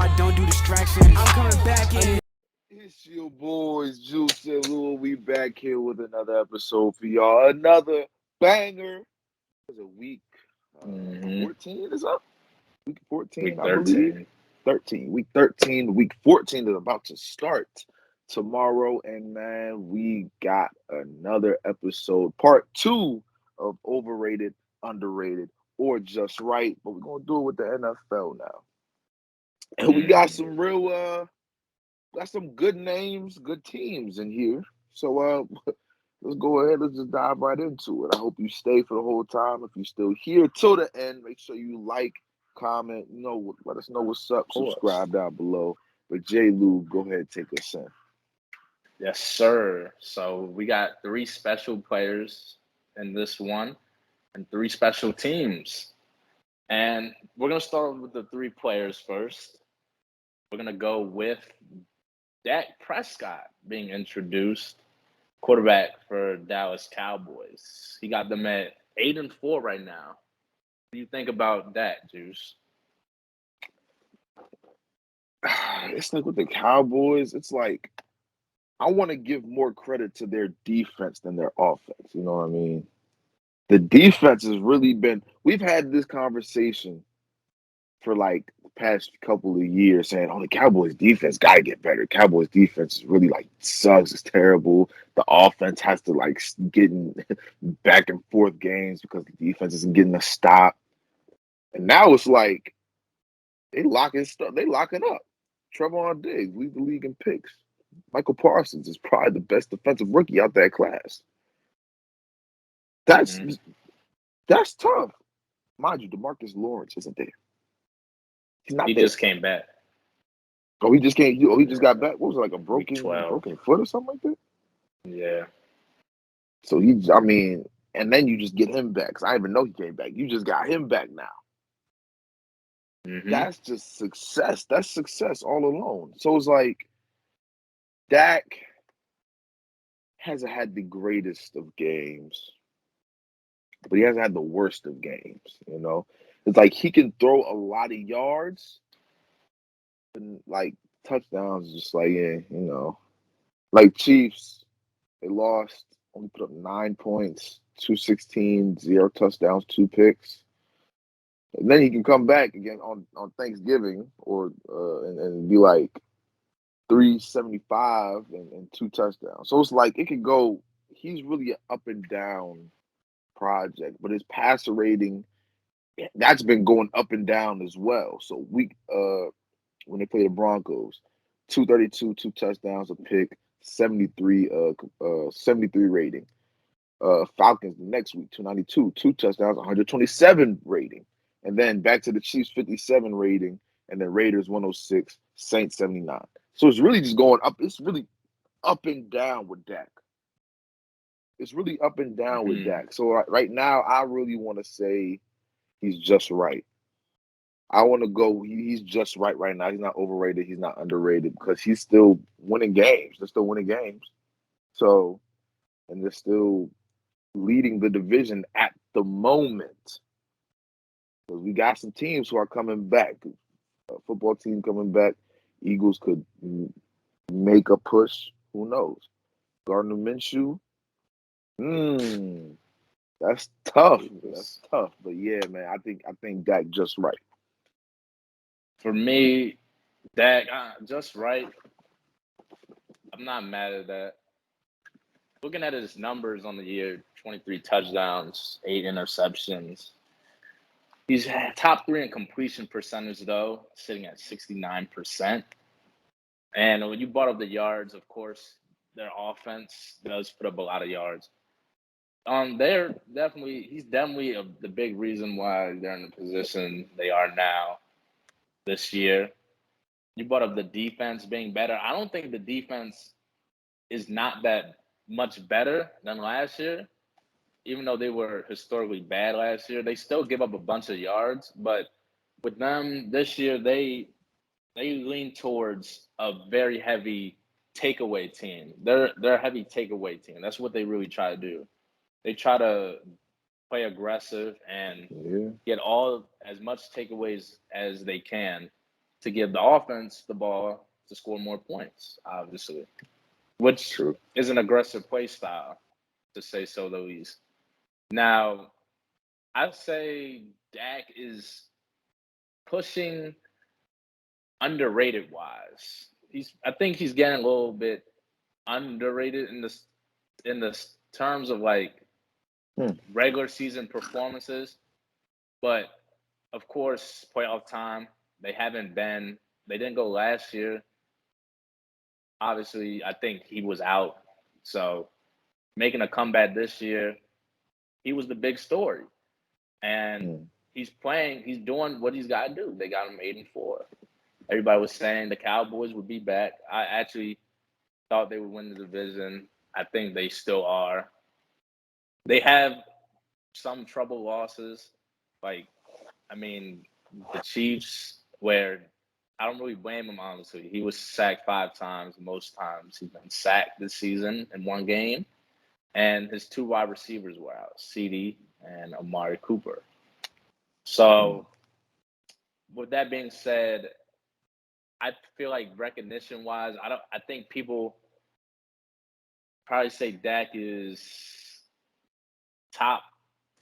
I don't do distractions. I'm coming back in. It's your boys, Juice and Lou. We back here with another episode for y'all. Another banger. It's a week 14 is up. Week 14, Week I believe. 13. 13. Week 13. Week 14 is about to start tomorrow. And man, we got another episode, part 2 of Overrated, Underrated, or Just Right. But we're going to do it with the NFL now. And we got some real got some good names, good teams in here. So let's go ahead. Let's just dive right into it. I hope you stay for the whole time. If you're still here till the end, make sure you like, comment, let us know what's up. Subscribe down below. But J. Lou, go ahead and take us in. Yes, sir. So we got 3 special players in this one and 3 special teams. And we're going to start with the 3 players first. We're going to go with Dak Prescott being introduced, quarterback for Dallas Cowboys. He got them at 8-4 right now. What do you think about that, Juice? It's like with the Cowboys, it's like I want to give more credit to their defense than their offense. You know what I mean? The defense has really been – we've had this conversation for like the past couple of years saying, the Cowboys defense got to get better. Cowboys defense is really like sucks. It's terrible. The offense has to like get in back and forth games because the defense isn't getting a stop. And now it's like they locking up. Trevon Diggs lead the league in picks. Michael Parsons is probably the best defensive rookie out that class. That's tough. Mind you, DeMarcus Lawrence isn't there. He just came back. Oh, he just came. Oh, he just got back. What was it, like a broken foot or something like that? Yeah. So and then you just get him back. Cause I didn't even know he came back. You just got him back now. That's just success. That's success all alone. So it's like Dak hasn't had the greatest of games, but he hasn't had the worst of games. It's like he can throw a lot of yards, and like touchdowns, just like like Chiefs, they lost, only put up 9 points, 216, 0 touchdowns, 2 picks. And then he can come back again on Thanksgiving or and be like 375 and 2 touchdowns. So it's like it could go. He's really an up and down project, but his passer rating, that's been going up and down as well. So when they play the Broncos, 232, 2 touchdowns, a pick, 73 rating. Falcons the next week, 292, 2 touchdowns, 127 rating. And then back to the Chiefs, 57 rating, and then Raiders 106, Saints 79. So it's really just going up. It's really up and down with Dak. It's really up and down with Dak. So right now, I really want to say he's just right. I want to go. He's just right now. He's not overrated. He's not underrated because he's still winning games. They're still winning games. So, and they're still leading the division at the moment. Because we got some teams who are coming back. A football team coming back. Eagles could make a push. Who knows? Gardner Minshew. That's tough. That's tough. But yeah, man, I think Dak just right. For me, Dak just right. I'm not mad at that. Looking at his numbers on the year, 23 touchdowns, 8 interceptions. He's top 3 in completion percentage, though, sitting at 69%. And when you brought up the yards, of course, their offense does put up a lot of yards. He's definitely the big reason why they're in the position they are now this year. You brought up the defense being better. I don't think the defense is not that much better than last year. Even though they were historically bad last year, they still give up a bunch of yards. But with them this year, they lean towards a very heavy takeaway team. They're a heavy takeaway team. That's what they really try to do. They try to play aggressive and get as much takeaways as they can. to give the offense the ball to score more points, obviously, which True. is an aggressive play style, to say so the least. Now, I'd say Dak is pushing underrated wise. I think he's getting a little bit underrated in the terms of like regular season performances, but of course, playoff time. They didn't go last year. Obviously, I think he was out. So making a comeback this year, he was the big story. And he's doing what he's got to do. They got him 8-4. Everybody was saying the Cowboys would be back. I actually thought they would win the division. I think they still are. They have some trouble losses. Like, I mean, the Chiefs, where I don't really blame him, honestly. He was sacked 5 times. Most times he's been sacked this season in one game. And his 2 wide receivers were out, CD and Amari Cooper. So, with that being said, I feel like recognition-wise, I think people probably say Dak is top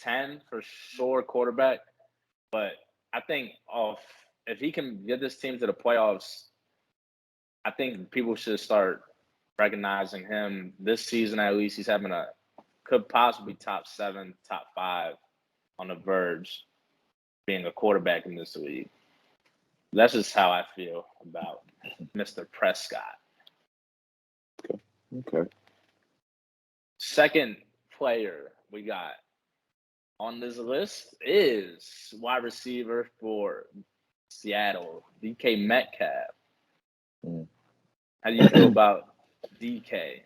10 for sure quarterback. But I think if he can get this team to the playoffs, I think people should start recognizing him this season. At least he's could possibly top 7, top 5 on the verge being a quarterback in this league. That's just how I feel about Mr. Prescott. Okay. Second player we got on this list is wide receiver for Seattle, Dk Metcalf. How do you feel about DK?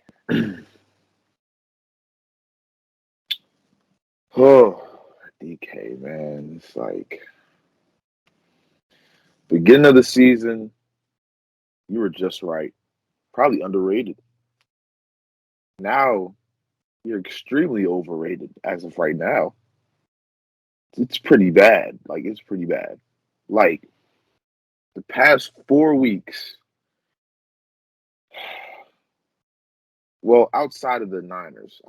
Oh, DK, man. It's like beginning of the season, you were just right. Probably underrated. Now, you're extremely overrated as of right now. It's pretty bad. It's pretty bad. Like, the past 4 weeks, well, outside of the Niners,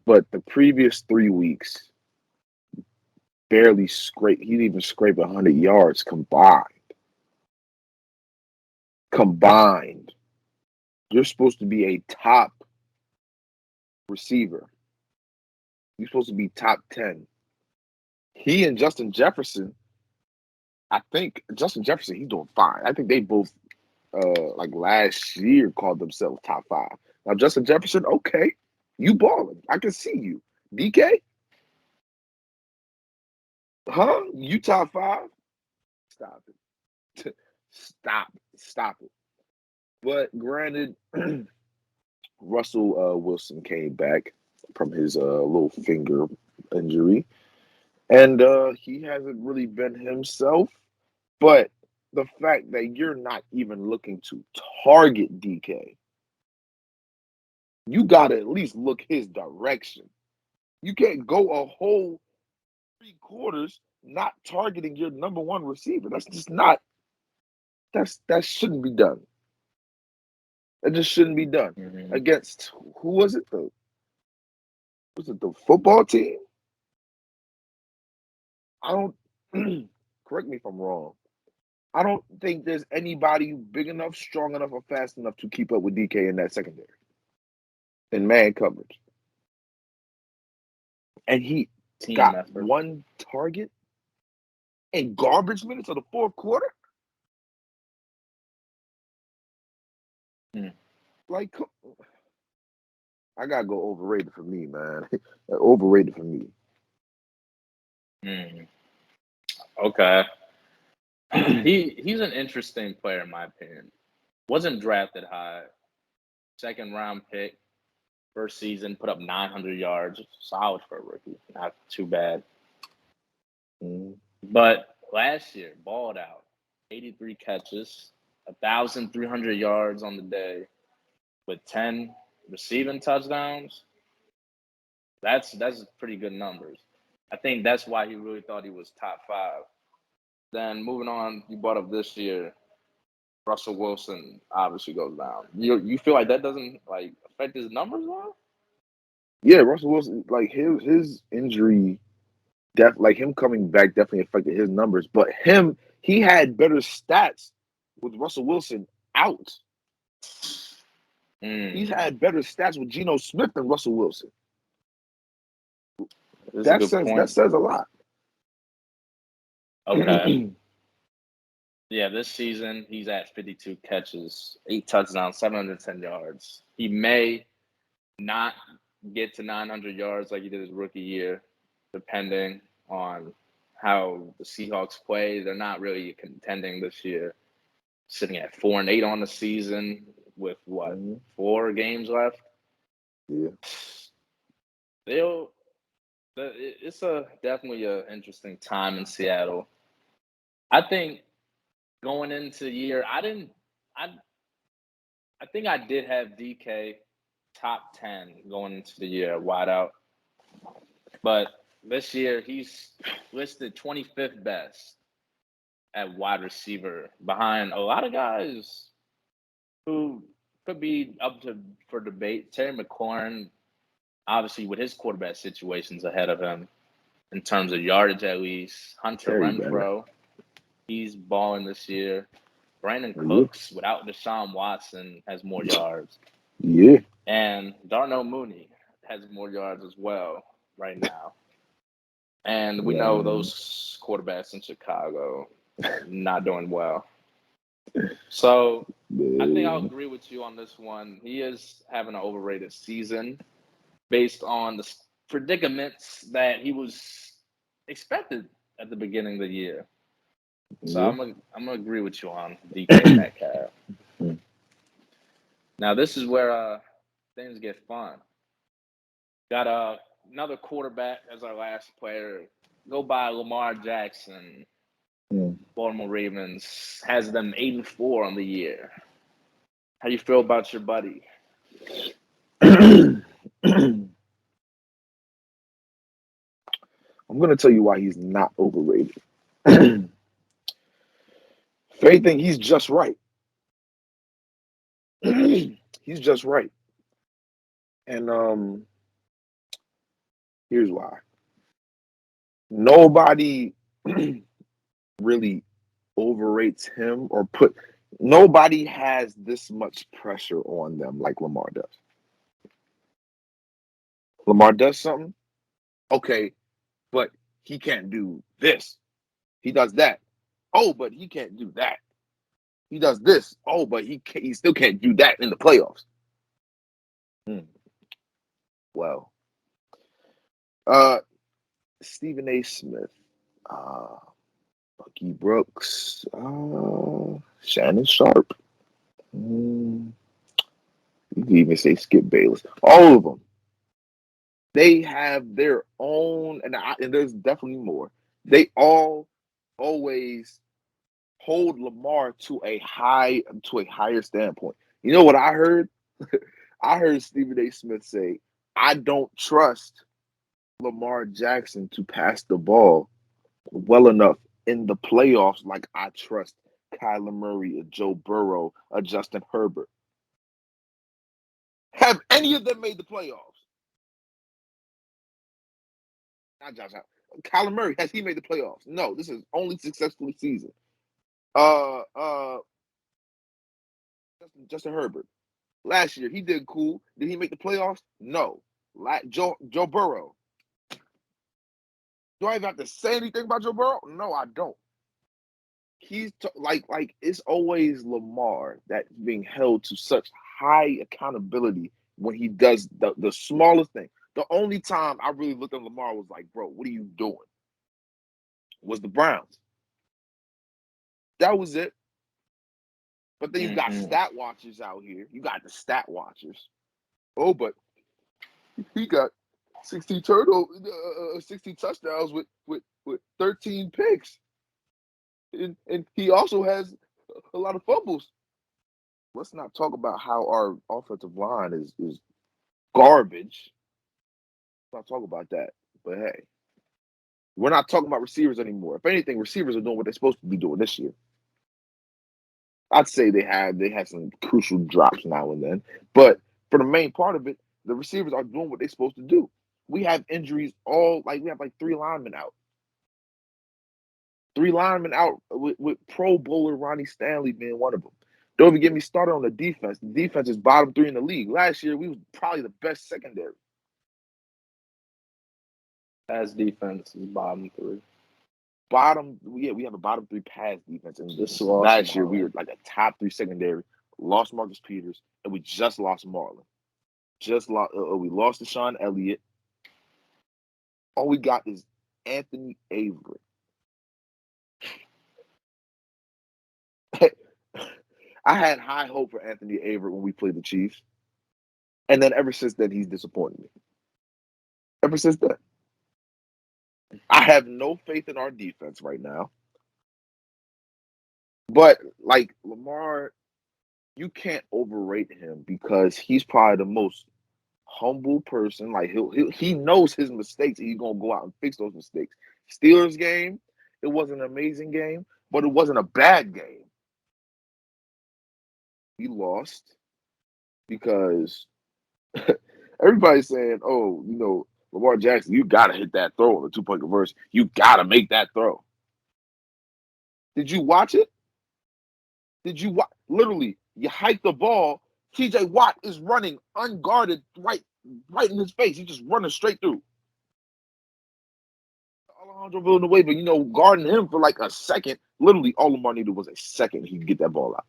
but the previous 3 weeks, barely scrape. He didn't even scrape 100 yards combined. You're supposed to be a top receiver. You're supposed to be top 10. He and Justin Jefferson, I think Justin Jefferson, he's doing fine. I think they both, last year, called themselves top 5. Now, Justin Jefferson, okay, you balling. I can see you. DK? Huh? You top 5? Stop it. Stop it. But granted, Russell Wilson came back from his little finger injury, and he hasn't really been himself. But the fact that you're not even looking to target DK, you gotta at least look his direction. You can't go a whole 3 quarters not targeting your number 1 receiver. That's just not. That shouldn't be done. It just shouldn't be done. Against who was it? Was it the football team? I don't correct me if I'm wrong. I don't think there's anybody big enough, strong enough, or fast enough to keep up with DK in that secondary. In man coverage. And he got effort. 1 target in garbage minutes of the 4th quarter? Like, I gotta go overrated for me, man. Overrated for me. Okay. He's an interesting player in my opinion. Wasn't drafted high. 2nd round pick. First season, put up 900 yards. Solid for a rookie. Not too bad. But last year, balled out. 83 catches, 1,300 yards on the day, with 10 receiving touchdowns. That's pretty good numbers. I think that's why he really thought he was top 5. Then moving on, you brought up this year, Russell Wilson obviously goes down. You feel like that doesn't like affect his numbers at all? Yeah, Russell Wilson, like his injury, like him coming back definitely affected his numbers. But he had better stats with Russell Wilson out. He's had better stats with Geno Smith than Russell Wilson. That's a good point. That says a lot. Okay. Yeah, this season he's at 52 catches, 8 touchdowns, 710 yards. He may not get to 900 yards like he did his rookie year, depending on how the Seahawks play. They're not really contending this year. Sitting at 4-8 on the season with 4 games left. Yeah. It's definitely an interesting time in Seattle. I think going into the year, I think I did have DK top 10 going into the year wide out. But this year he's listed 25th best at wide receiver behind a lot of guys who could be up for debate. Terry McLaurin, obviously with his quarterback situations ahead of him in terms of yardage at least. Hunter Renfrow, he's balling this year. Brandon Cooks, without Deshaun Watson, has more yards. Yeah. And Darnell Mooney has more yards as well right now. And we know those quarterbacks in Chicago are not doing well. So I think I'll agree with you on this one. He is having an overrated season based on the predicaments that he was expected at the beginning of the year. So I'm gonna agree with you on DK Metcalf. Now this is where things get fun. Got another quarterback as our last player. Go by Lamar Jackson. Baltimore Ravens has them 8-4 on the year. How do you feel about your buddy? I'm going to tell you why he's not overrated. If anything, he's just right. He's just right. And here's why. Nobody really overrates him or nobody has this much pressure on them like Lamar does. Lamar does something, okay, but he can't do this. He does that. Oh, but he can't do that. He does this. Oh, but he still can't do that in the playoffs. Well, Stephen A. Smith, Bucky Brooks, Shannon Sharp. You can even say Skip Bayless. All of them. They have their own, and there's definitely more. They all always hold Lamar to a higher standpoint. You know what I heard? I heard Stephen A. Smith say, "I don't trust Lamar Jackson to pass the ball well enough in the playoffs like I trust Kyler Murray, or Joe Burrow, or Justin Herbert." Have any of them made the playoffs? Not Josh Allen. Kyler Murray, has he made the playoffs? No, this is only successful season. Justin Herbert. Last year, he did cool. Did he make the playoffs? No. Joe Burrow. Do I even have to say anything about Joe Burrow? No, I don't. He's like it's always Lamar that's being held to such high accountability when he does the smallest thing. The only time I really looked at Lamar was like, bro, what are you doing? Was the Browns. That was it. But then you got stat watchers out here. You got the stat watchers. Oh, but he got 16 touchdowns with 13 picks. And he also has a lot of fumbles. Let's not talk about how our offensive line is garbage. Let's not talk about that. But hey, We're not talking about receivers anymore. If anything, receivers are doing what they're supposed to be doing this year. I'd say they had some crucial drops now and then, but for the main part of it, the receivers are doing what they're supposed to do. We have injuries we have like 3 linemen out. 3 linemen out with Pro Bowler Ronnie Stanley being one of them. Don't even get me started on the defense. The defense is bottom 3 in the league. Last year, we was probably the best secondary. Pass defense is bottom 3. We have a bottom 3 pass defense. And Just last year, we were like a top 3 secondary. Lost Marcus Peters, and we just lost Marlon. We lost Deshaun Elliott. All we got is Anthony Avery. I had high hope for Anthony Avery when we played the Chiefs. And then ever since then, he's disappointed me. Ever since then. I have no faith in our defense right now. But, like, Lamar, you can't overrate him because he's probably the most humble person. Like, he knows his mistakes and he's going to go out and fix those mistakes. Steelers game, it wasn't an amazing game, but it wasn't a bad game. We lost because everybody's saying, oh, Lamar Jackson, you got to hit that throw on the 2-point conversion. You got to make that throw. Did you watch it? Did you watch? Literally, you hike the ball. TJ Watt is running unguarded right in his face. He's just running straight through. Alejandro Villanueva, guarding him for like a second. Literally, all Lamar needed was a second. He could get that ball out.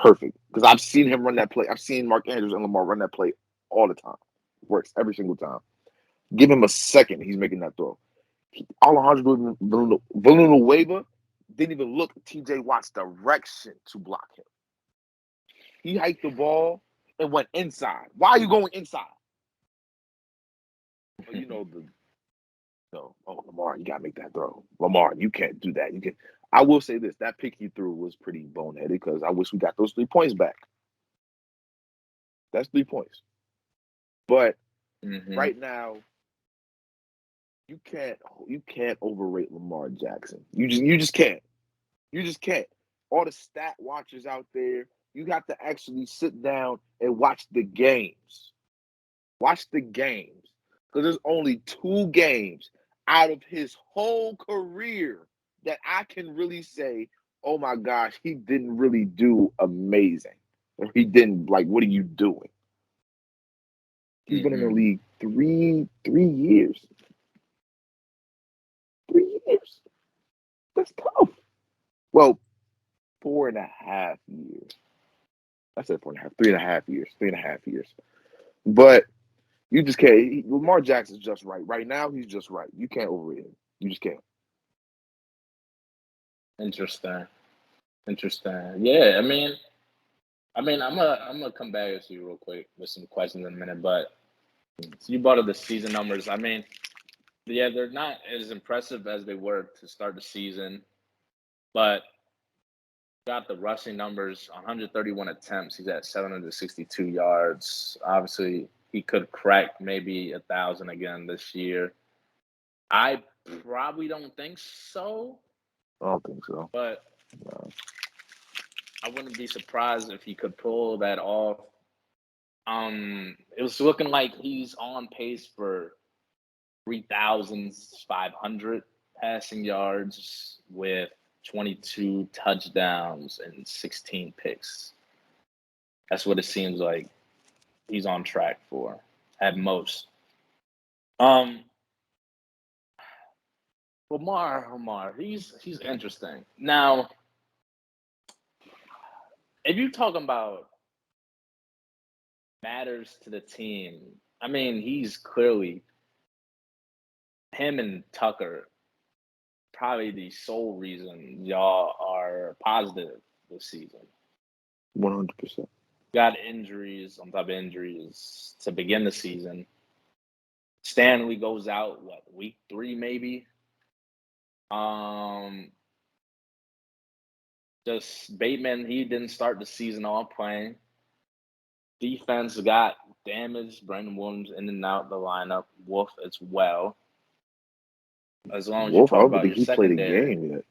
Perfect. Because I've seen him run that play. I've seen Mark Andrews and Lamar run that play all the time. Works every single time. Give him a second. He's making that throw. Alejandro Villanueva didn't even look TJ Watt's direction to block him. He hiked the ball and went inside. Why are you going inside? Lamar, you gotta make that throw. Lamar, you can't do that. I will say this: that pick he threw was pretty boneheaded because I wish we got those 3 points back. That's 3 points. But right now, you can't overrate Lamar Jackson. You just can't. You just can't. All the stat watchers out there, you got to actually sit down and watch the games. Watch the games. Because there's only 2 games out of his whole career that I can really say, oh my gosh, he didn't really do amazing. Or he didn't, what are you doing? He's been in the league 3 years. 3 years. That's tough. Well, 4.5 years. I said 4.5, 3.5 years. 3.5 years. But you just can't. Lamar Jackson's just right. Right now, he's just right. You can't overrate him. You just can't. Interesting. Yeah, I mean, I'm gonna come back to you real quick with some questions in a minute. But so you brought up the season numbers. I mean, yeah, they're not as impressive as they were to start the season, but got the rushing numbers, 131 attempts. He's at 762 yards. Obviously, he could crack maybe 1,000 again this year. I probably don't think so. I don't think so. But no. I wouldn't be surprised if he could pull that off. It was looking like he's on pace for 3,500 passing yards with 22 touchdowns and 16 picks. That's what it seems like he's on track for at most. Lamar, he's interesting. Now, if you're talking about matters to the team, I mean, he's clearly him and Tucker probably the sole reason y'all are positive this season. 100%. Got injuries on top of injuries to begin the season. Stanley goes out, week 3 maybe? Just Bateman, he didn't start the season off playing. Defense got damaged. Brandon Williams in and out the lineup. Wolf as well. As long as you Wolf, I talk don't about think your he played a secondary. game yet.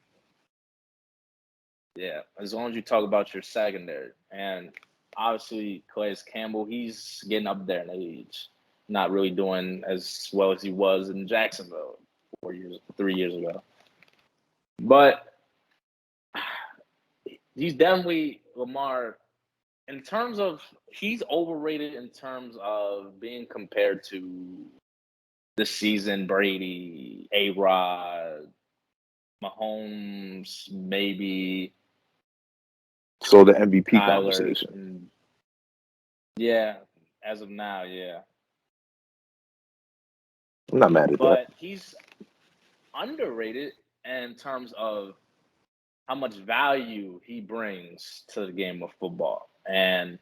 Yeah, as long as you talk about your secondary. And obviously, Calais Campbell, he's getting up there in age. Not really doing as well as he was in Jacksonville 3 years ago. But he's definitely Lamar. In terms of, he's overrated in terms of being compared to this season, Brady, A-Rod, Mahomes, maybe So the MVP Kyler. conversation. Yeah, as of now, yeah. I'm not mad at that. But he's underrated in terms of how much value he brings to the game of football and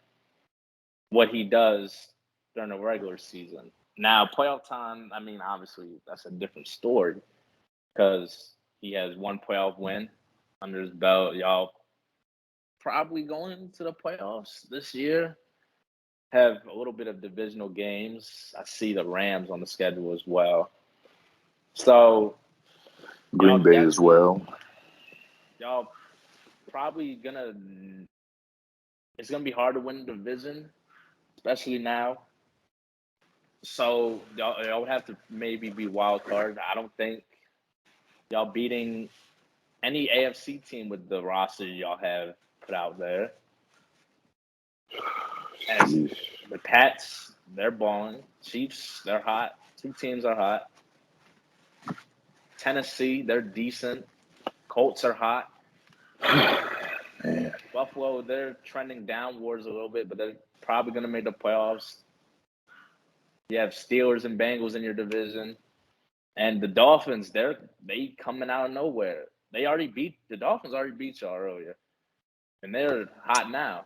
what he does during the regular season. Now, playoff time, I mean, obviously, that's a different story because he has one playoff win under his belt. Y'all probably going to the playoffs this year. Have a little bit of divisional games. I see the Rams on the schedule as well. So Green Bay as well. Y'all probably it's gonna be hard to win the division, especially now. So y'all would have to maybe be wild card. I don't think y'all beating any AFC team with the roster y'all have put out there. As the Pats, they're balling. Chiefs, they're hot. Two teams are hot. Tennessee, they're decent. Colts are hot. Man. Buffalo, they're trending downwards a little bit, but they're probably going to make the playoffs. You have Steelers and Bengals in your division. And the Dolphins, they coming out of nowhere. The Dolphins already beat y'all earlier. And they're hot now.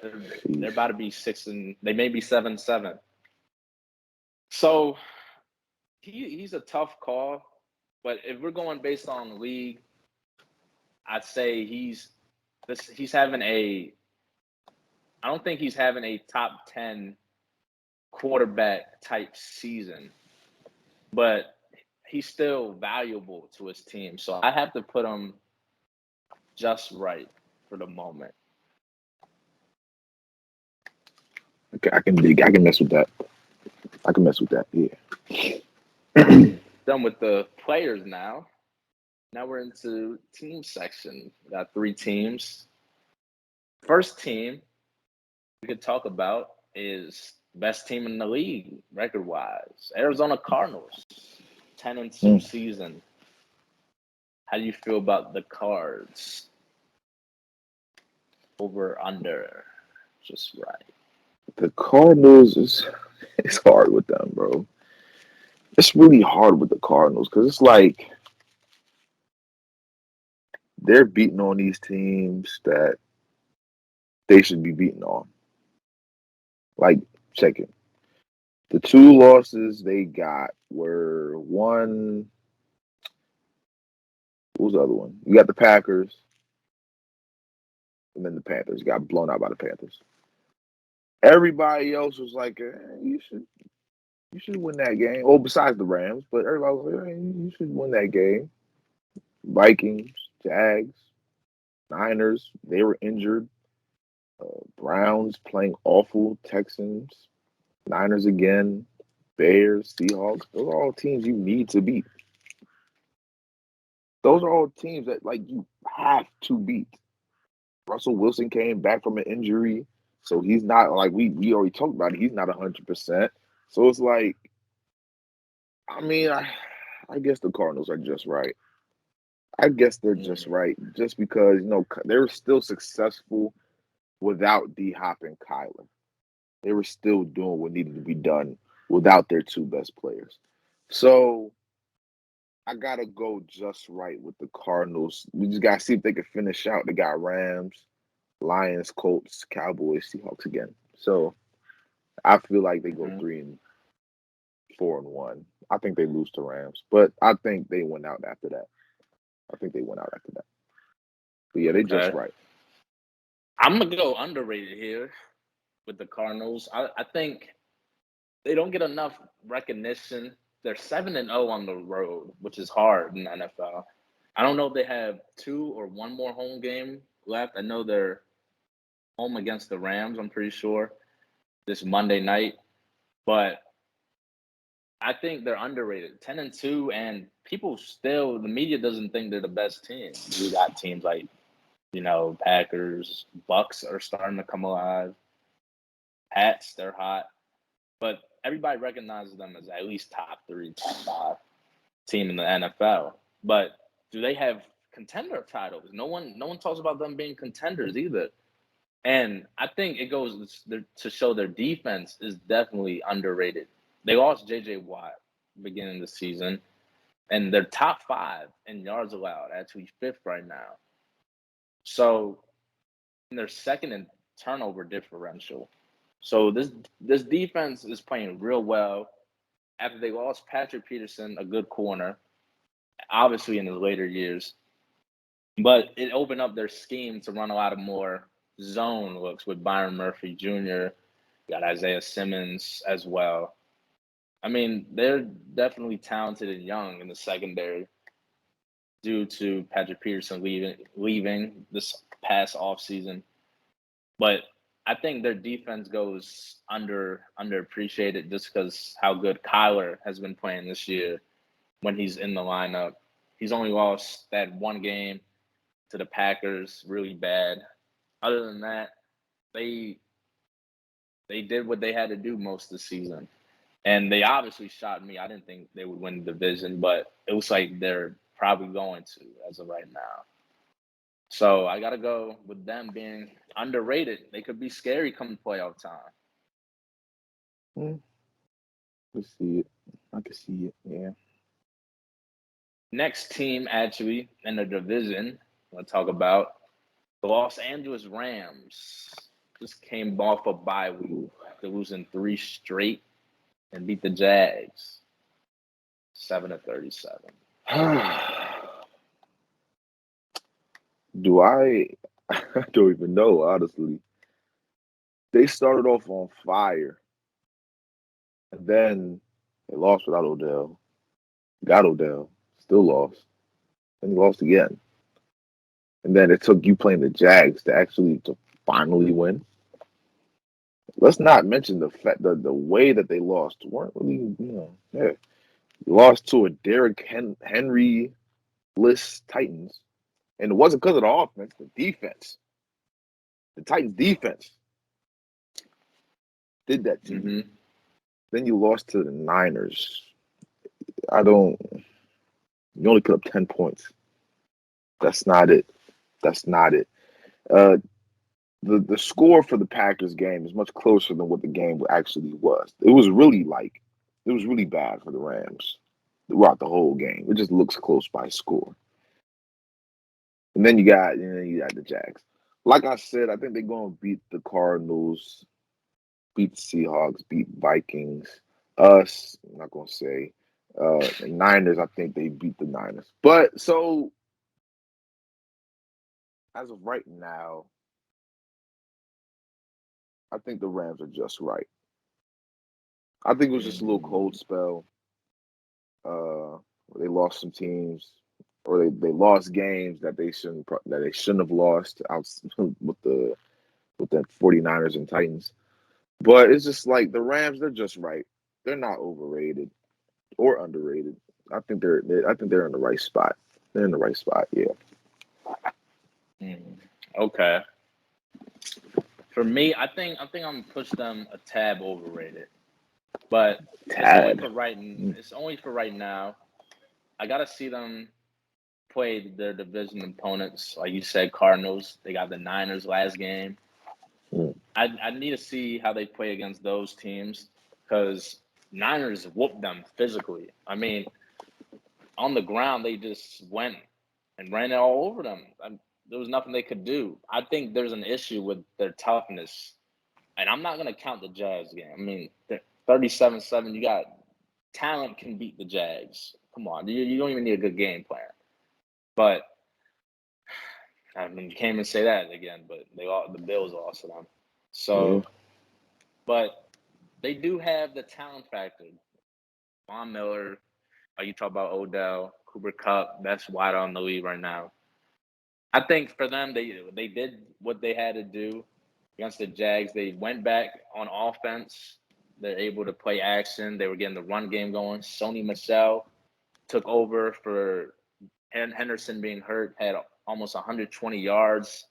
They're about to be 6 and they may be 7-7. So he's a tough call, but if we're going based on the league, I'd say I don't think he's having a top 10 quarterback type season, but he's still valuable to his team. So I have to put him just right for the moment. Okay, I can mess with that. Yeah. Done with the players now. Now we're into team section. We got 3 teams. First team we could talk about is best team in the league record-wise. Arizona Cardinals, 10-2 season. How do you feel about the Cards? Over, under, just right. The Cardinals it's hard with them, bro. It's really hard with the Cardinals because it's like they're beating on these teams that they should be beating on. Like, check it. The 2 losses they got were one. What was the other one? You got the Packers, and then the Panthers. You got blown out by the Panthers. Everybody else was like, you should win that game. Oh, besides the Rams, but everybody was like, you should win that game. Vikings, Jags, Niners, they were injured. Browns playing awful. Texans, Niners again. Bears, Seahawks. Those are all teams you need to beat. Those are all teams that like you have to beat. Russell Wilson came back from an injury, so he's not like we already talked about it. He's not 100%. So it's like, I mean, I guess the Cardinals are just right. I guess they're just right, just because they were still successful without D Hop and Kyler. They were still doing what needed to be done without their 2 best players. So I gotta go just right with the Cardinals. We just gotta see if they can finish out. They got Rams, Lions, Colts, Cowboys, Seahawks again. So I feel like they go 3-4-1. I think they lose to Rams, but I think they went out after that. But yeah, they just right. I'm gonna go underrated here with the Cardinals. I think they don't get enough recognition they're 7-0 on the road, which is hard in the NFL. I don't know if they have 2 or 1 more home game left. I know they're home against the Rams, I'm pretty sure, this Monday night. But I think they're underrated. 10-2, and people still, the media doesn't think they're the best team. You got teams like, Packers, Bucks are starting to come alive. Pats, they're hot. But everybody recognizes them as at least top 3, top 5 team in the NFL. But do they have contender titles? No one talks about them being contenders either. And I think it goes to show their defense is definitely underrated. They lost J.J. Watt beginning of the season, and they're top 5 in yards allowed, actually 5th right now. So they're second in turnover differential. So this defense is playing real well. After they lost Patrick Peterson, a good corner, obviously in his later years, but it opened up their scheme to run a lot of more zone looks with Byron Murphy Jr., got Isaiah Simmons as well. I mean, they're definitely talented and young in the secondary due to Patrick Peterson leaving this past offseason. But I think their defense goes underappreciated just because how good Kyler has been playing this year when he's in the lineup. He's only lost that one game to the Packers really bad. Other than that, they did what they had to do most of the season. And they obviously shot me. I didn't think they would win the division, but it looks like they're probably going to as of right now. So I got to go with them being underrated. They could be scary come playoff time. Let's see it. I can see it. Yeah. Next team, actually, in the division, I'll talk about the Los Angeles Rams. Just came off a bye week. They're losing 3 straight and beat the Jags 7-37. Do I? I don't even know, honestly. They started off on fire, and then they lost without Odell. Got Odell, still lost, and he lost again. And then it took you playing the Jags to finally win. Let's not mention the fact that the way that they lost weren't really, lost to a Derrick Henry-less Titans, and it wasn't because of the offense, the defense. The Titans' defense did that to you. Then you lost to the Niners. You only put up 10 points. That's not it. The score for the Packers game is much closer than what the game actually was. It was really bad for the Rams throughout the whole game. It just looks close by score. And then you got the Jags. Like I said, I think they're going to beat the Cardinals, beat the Seahawks, beat Vikings. Us, I'm not going to say. The Niners, I think they beat the Niners. But so, as of right now, I think the Rams are just right. I think it was just a little cold spell. They lost some teams, or they lost games that they shouldn't have lost out with the 49ers and Titans. But it's just like the Rams, they're just right. They're not overrated or underrated. I think they're in the right spot. They're in the right spot, yeah. Okay. For me, I think I'm gonna push them a tad overrated, but it's only for right now. I gotta see them play their division opponents, like you said, Cardinals. They got the Niners last game. I need to see how they play against those teams because Niners whooped them physically. I mean, on the ground they just went and ran it all over them. There was nothing they could do. I think there's an issue with their toughness. And I'm not going to count the Jags game. I mean, 37-7, you got talent can beat the Jags. Come on. You don't even need a good game plan. But, I mean, you can't even say that again, but the Bills lost to them. So, But they do have the talent factor. Von Miller, like you talk about Odell, Cooper Kupp, that's wide on the lead right now. I think for them, they did what they had to do against the Jags. They went back on offense. They're able to play action. They were getting the run game going. Sony Michel took over for Henderson being hurt, had almost 120 yards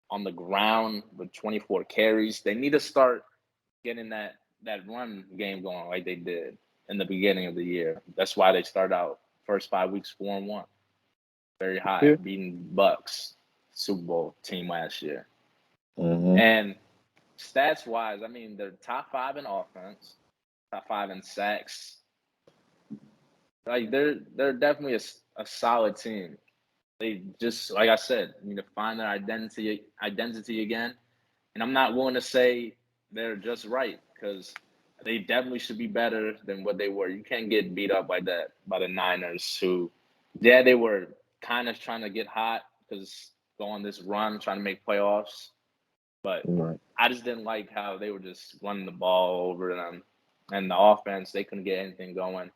on the ground with 24 carries. They need to start getting that run game going like they did in the beginning of the year. That's why they started out first 5 weeks 4-1, very high, Yeah. beating Bucks, Super Bowl team last year. Mm-hmm. And stats wise, I mean, they're top 5 in offense, top 5 in sacks. Like they're definitely a solid team. They just, like I said, need to find their identity again. And I'm not willing to say they're just right because they definitely should be better than what they were. You can't get beat up like that by the Niners, who, yeah, they were kind of trying to get hot because go on this run, trying to make playoffs. But Right. I just didn't like how they were just running the ball over them. And the offense, they couldn't get anything going.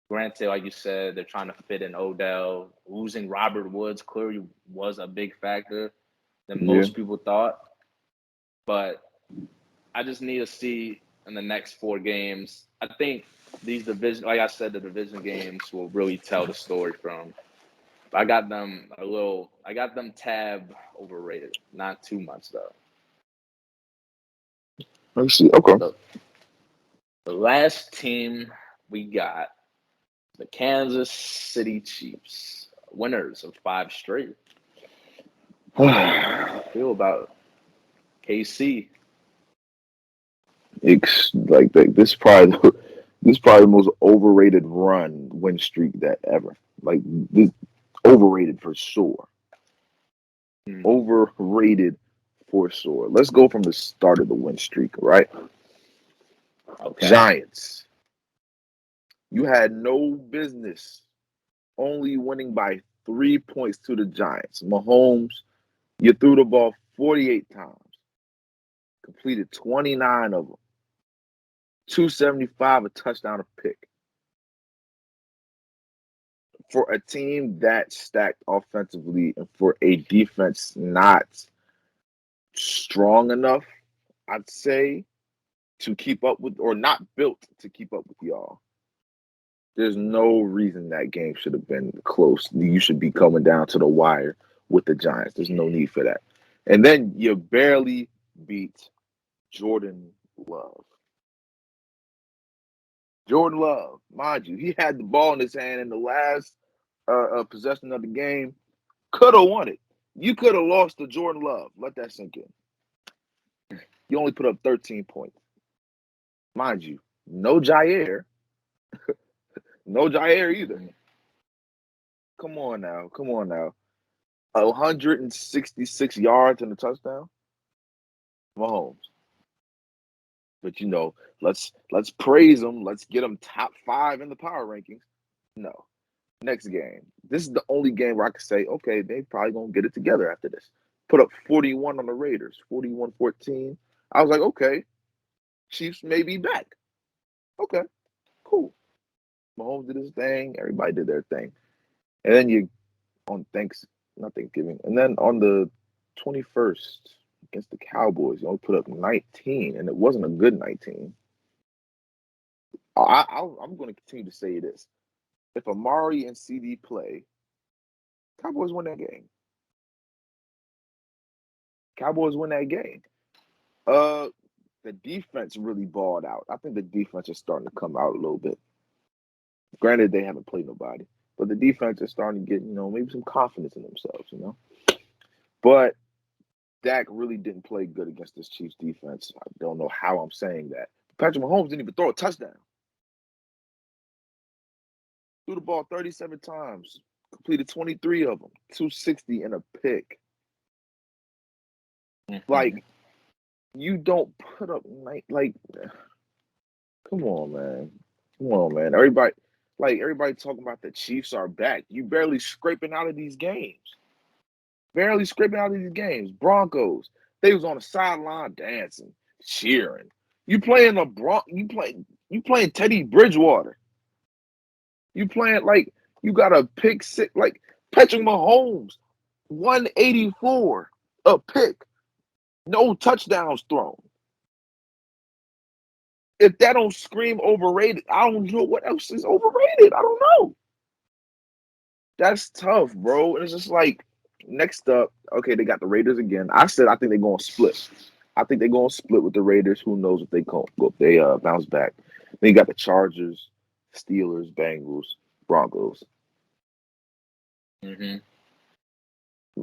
Granted, like you said, they're trying to fit in Odell. Losing Robert Woods clearly was a big factor than Yeah. most people thought. But I just need to see in the next 4 games. I think these division, like I said, the division games will really tell the story from. I got them tab overrated. Not too much though. Let me see. Okay. The last team we got, the Kansas City Chiefs, winners of 5 straight. How you feel about KC? Like this probably the most overrated win streak that ever. Like this overrated for sure. Overrated for sure. Let's go from the start of the win streak, right? Okay. Giants. You had no business only winning by 3 points to the Giants. Mahomes, you threw the ball 48 times, completed 29 of them, 275, a touchdown, a pick. For a team that stacked offensively and for a defense not strong enough, I'd say, to keep up with, or not built to keep up with y'all, there's no reason that game should have been close. You should be coming down to the wire with the Giants. There's no need for that. And then you barely beat Jordan Love. Jordan Love, mind you, he had the ball in his hand in the last possession of the game. Could have won it. You could have lost to Jordan Love. Let that sink in. You only put up 13 points. Mind you, no Jair. No Jair either. Come on now. 166 yards and a touchdown. Mahomes. But let's praise him. Let's get him top 5 in the power rankings. No. Next game. This is the only game where I could say, okay, they probably gonna get it together after this. Put up 41 on the Raiders, 41-14. I was like, okay, Chiefs may be back. Okay, cool. Mahomes did his thing. Everybody did their thing. And then on not Thanksgiving, and then on the 21st against the Cowboys, you only put up 19, and it wasn't a good 19. I'm going to continue to say this. If Amari and CD play, Cowboys win that game. The defense really balled out. I think the defense is starting to come out a little bit. Granted, they haven't played nobody, but the defense is starting to get, maybe some confidence in themselves, But Dak really didn't play good against this Chiefs defense. I don't know how I'm saying that. Patrick Mahomes didn't even throw a touchdown. Threw the ball 37 times, completed 23 of them, 260 and a pick. Like, you don't put up come on, man. Everybody talking about the Chiefs are back. You barely scraping out of these games. Broncos, they was on the sideline dancing, cheering. You playing Teddy Bridgewater. You playing like you got a pick six, like Patrick Mahomes, 184, a pick, no touchdowns thrown. If that don't scream overrated, I don't know what else is overrated. I don't know. That's tough, bro. It's just like next up, okay, they got the Raiders again. I said I think they're gonna split. I think they're gonna split with the Raiders. Who knows if they bounce back. Then you got the Chargers, Steelers, Bengals, Broncos. Mm-hmm.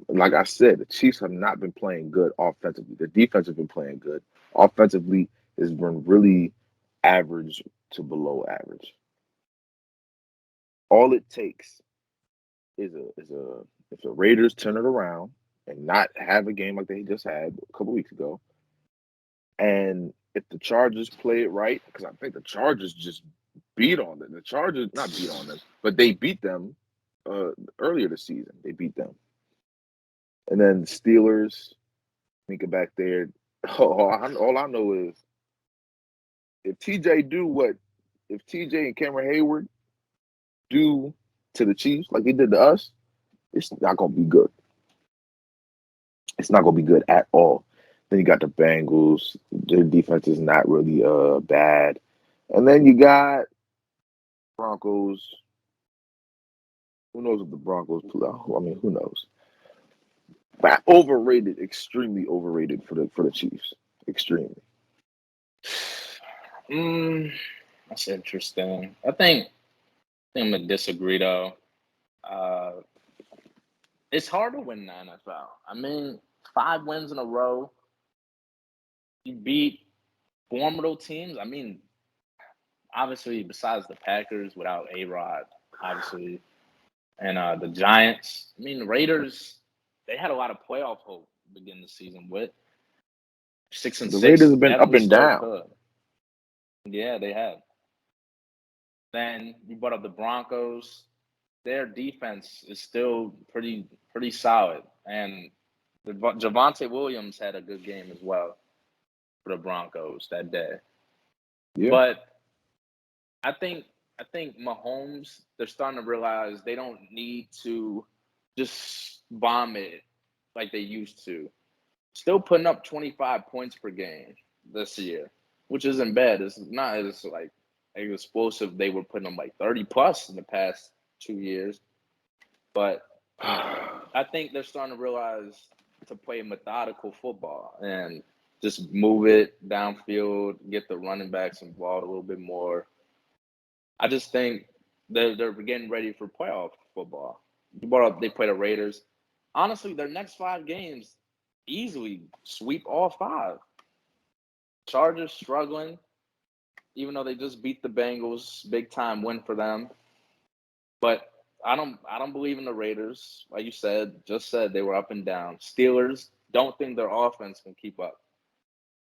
Like I said, the Chiefs have not been playing good offensively. The defense has been playing good. Offensively, has been really average to below average. All it takes is if the Raiders turn it around and not have a game like they just had a couple weeks ago, and if the Chargers play it right, because I think the Chargers just beat on them. The Chargers not beat on them, but they beat them earlier this season. They beat them, and then the Steelers, think it back there. All I know is if TJ and Cameron Hayward do to the Chiefs like they did to us, it's not gonna be good. It's not gonna be good at all. Then you got the Bengals. Their defense is not really bad. And then you got Broncos. Who knows if the Broncos play? I mean, who knows? But overrated, extremely overrated for the Chiefs. Extremely. That's interesting. I think I'm gonna disagree though. It's hard to win in the NFL. I mean, 5 wins in a row. You beat formidable teams. I mean, obviously, besides the Packers without A-Rod, obviously, and the Giants. I mean, the Raiders, they had a lot of playoff hope to begin the season with. 6-6. The Raiders have been up definitely and still down. could. Yeah, they have. Then you brought up the Broncos. Their defense is still pretty solid, and Javonte Williams had a good game as well for the Broncos that day. Yeah. But I think Mahomes, they're starting to realize they don't need to just bomb it like they used to. Still putting up 25 points per game this year, which isn't bad. It's not as like explosive. They were putting them like 30 plus in the past 2 years. But I think they're starting to realize to play methodical football and just move it downfield, get the running backs involved a little bit more. I just think they're getting ready for playoff football. You brought up they play the Raiders. Honestly, their next 5 games easily sweep all 5. Chargers struggling, even though they just beat the Bengals, big time win for them. But I don't believe in the Raiders. Like you just said they were up and down. Steelers, don't think their offense can keep up.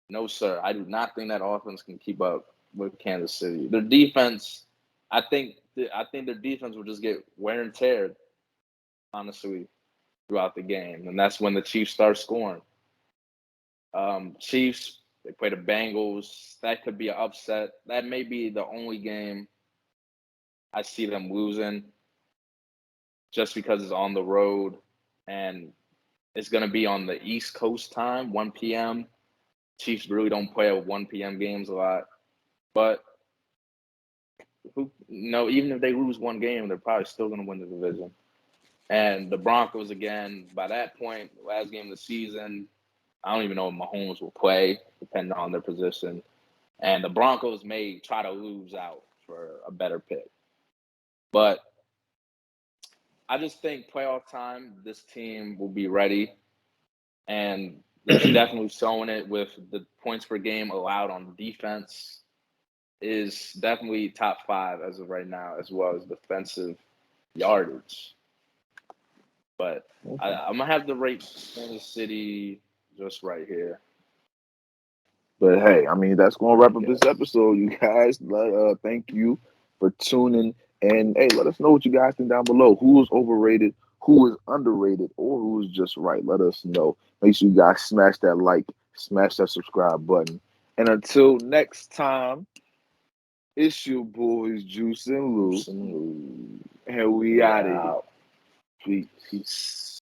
No, sir. I do not think that offense can keep up with Kansas City. Their defense, I think their defense will just get wear and tear, honestly, throughout the game. And that's when the Chiefs start scoring. Chiefs, they play the Bengals. That could be an upset. That may be the only game I see them losing just because it's on the road and it's going to be on the East Coast time, 1 p.m. Chiefs really don't play at 1 p.m. games a lot. But even if they lose one game, they're probably still going to win the division. And the Broncos, again, by that point, last game of the season, I don't even know if Mahomes will play, depending on their position. And the Broncos may try to lose out for a better pick. But I just think playoff time, this team will be ready. And it's definitely showing it with the points per game allowed on defense is definitely top 5 as of right now, as well as defensive yardage. But I'm going to have to rate Kansas City just right here. But hey, I mean, that's going to wrap up this episode, you guys. Thank you for tuning in. Hey, let us know what you guys think down below. Who is overrated, who is underrated, or who is just right? Let us know. Make sure you guys smash that like, smash that subscribe button. And until next time, It's your boys, Juice and Lou, Some- and we out of here. out. Peace. Peace.